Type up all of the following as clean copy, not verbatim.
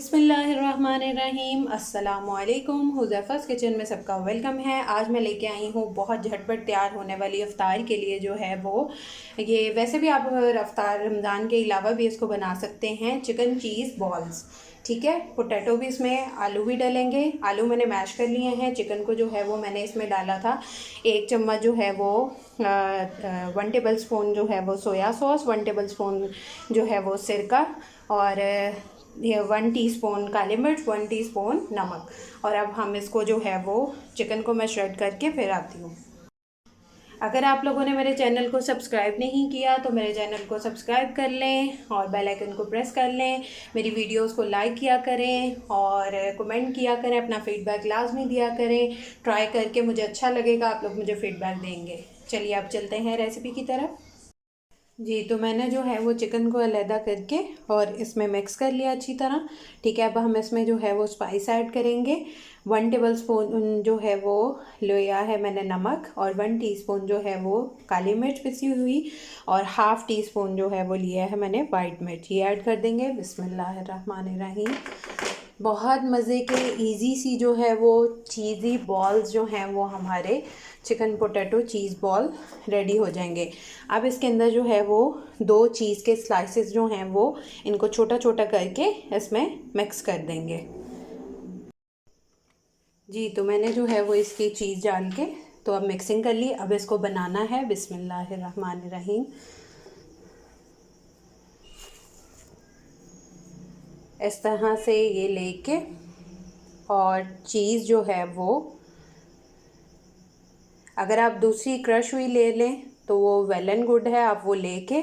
बिस्मिल्लाहिर्रहमानिर्रहीम अस्सलामुअलैकुम। हुज़ैफ़ा's किचन में सबका वेलकम है। आज मैं लेके आई हूँ बहुत झटपट तैयार होने वाली इफ्तार के लिए जो है वो ये, वैसे भी आप इफ्तार रमज़ान के अलावा भी इसको बना सकते हैं, चिकन चीज़ बॉल्स। ठीक है, पोटैटो भी इसमें, आलू भी डलेंगे। आलू मैंने मैश कर लिए हैं। चिकन को जो है वो मैंने इसमें डाला था 1 चम्मच जो है वो 1 टेबल स्पून जो है वो सोया सॉस, 1 टेबल स्पून जो है वो सिरका, और ये 1 टीस्पून काली मिर्च, 1 टीस्पून नमक। और अब हम इसको जो है वो चिकन को मैं श्रेड करके फिर आती हूँ। अगर आप लोगों ने मेरे चैनल को सब्सक्राइब नहीं किया तो मेरे चैनल को सब्सक्राइब कर लें और बेल आइकन को प्रेस कर लें। मेरी वीडियोस को लाइक किया करें और कमेंट किया करें, अपना फ़ीडबैक लाजमी दिया करें। ट्राई करके मुझे अच्छा लगेगा, आप लोग मुझे फ़ीडबैक देंगे। चलिए अब चलते हैं रेसिपी की तरफ। जी, तो मैंने जो है वो चिकन को अलहदा करके और इसमें मिक्स कर लिया अच्छी तरह। ठीक है, अब हम इसमें जो है वो स्पाइस ऐड करेंगे। 1 टेबल स्पून जो है वो लिया है मैंने नमक, और 1 टीस्पून जो है वो काली मिर्च पिसी हुई, और ½ टीस्पून जो है वो लिया है मैंने वाइट मिर्च। ये ऐड कर देंगे। बिस्मिल्लाहिर्रहमानिर्रहीम। बहुत मज़े के इजी सी जो है वो चीज़ी बॉल्स जो हैं वो हमारे चिकन पोटैटो चीज़ बॉल रेडी हो जाएंगे। अब इसके अंदर जो है वो 2 चीज़ के स्लाइसेस जो हैं वो इनको छोटा छोटा करके इसमें मिक्स कर देंगे। जी, तो मैंने जो है वो इसकी चीज़ डाल के तो अब मिक्सिंग कर ली। अब इसको बनाना है। बिस्मिल्लाहिर्रहमानिर्रहीम। इस तरह से ये लेके, और चीज़ जो है वो अगर आप दूसरी क्रश हुई ले लें तो वो वेल एंड गुड है। आप वो लेके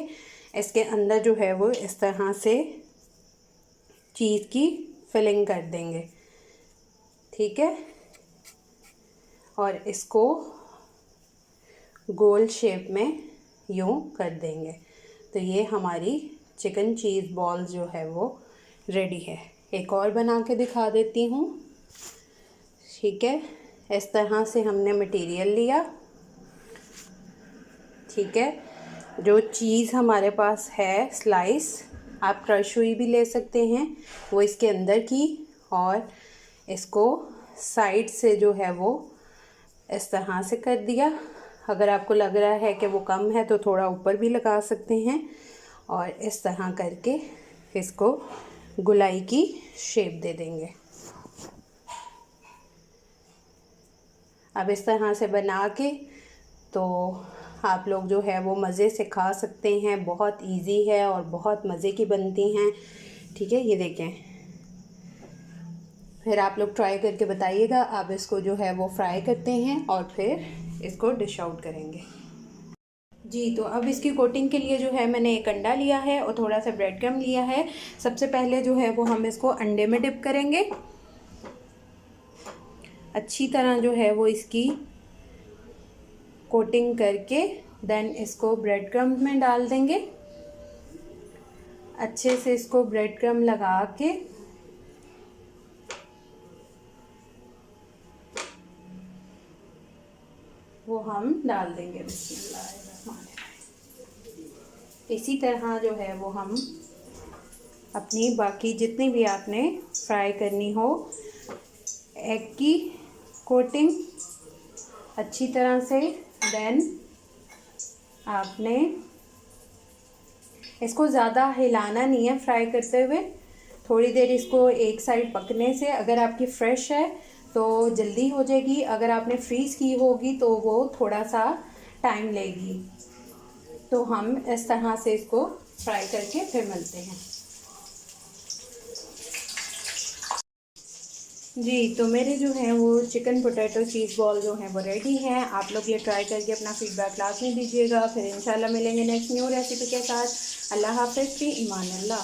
इसके अंदर जो है वो इस तरह से चीज़ की फिलिंग कर देंगे। ठीक है, और इसको गोल शेप में यूँ कर देंगे। तो ये हमारी चिकन चीज़ बॉल जो है वो रेडी है। एक और बना के दिखा देती हूँ। ठीक है, इस तरह से हमने मटेरियल लिया। ठीक है, जो चीज़ हमारे पास है स्लाइस, आप क्रश हुई भी ले सकते हैं, वो इसके अंदर की, और इसको साइड से जो है वो इस तरह से कर दिया। अगर आपको लग रहा है कि वो कम है तो थोड़ा ऊपर भी लगा सकते हैं, और इस तरह करके इसको गुलाई की शेप दे देंगे। अब इस तरह से बना के तो आप लोग जो है वो मज़े से खा सकते हैं। बहुत इजी है और बहुत मज़े की बनती हैं। ठीक है, ये देखें। फिर आप लोग ट्राई करके बताइएगा। आप इसको जो है वो फ्राई करते हैं और फिर इसको डिश आउट करेंगे। जी, तो अब इसकी कोटिंग के लिए जो है मैंने एक अंडा लिया है और थोड़ा सा ब्रेड क्रम लिया है। सबसे पहले जो है वो हम इसको अंडे में डिप करेंगे। अच्छी तरह जो है वो इसकी कोटिंग करके देन इसको ब्रेड क्रम में डाल देंगे। अच्छे से इसको ब्रेड क्रम लगा के वो हम डाल देंगे। बिस्मिल्लाहिर्रहमानिर्रहीम। इसी तरह जो है वो हम अपनी बाकी जितनी भी आपने फ्राई करनी हो, एग की कोटिंग अच्छी तरह से, देन आपने इसको ज़्यादा हिलाना नहीं है फ्राई करते हुए। थोड़ी देर इसको एक साइड पकने से, अगर आपकी फ़्रेश है तो जल्दी हो जाएगी, अगर आपने फ्रीज़ की होगी तो वो थोड़ा सा टाइम लेगी। तो हम इस तरह से इसको फ्राई करके फिर मिलते हैं। जी, तो मेरे जो है वो चिकन पोटैटो चीज़ बॉल जो है वो रेडी हैं। आप लोग ये ट्राई करके अपना फ़ीडबैक लाजमी दीजिएगा। फिर इंशाल्लाह मिलेंगे नेक्स्ट न्यू रेसिपी के साथ। अल्लाह हाफ़िज़, फ़ी इमान अल्लाह।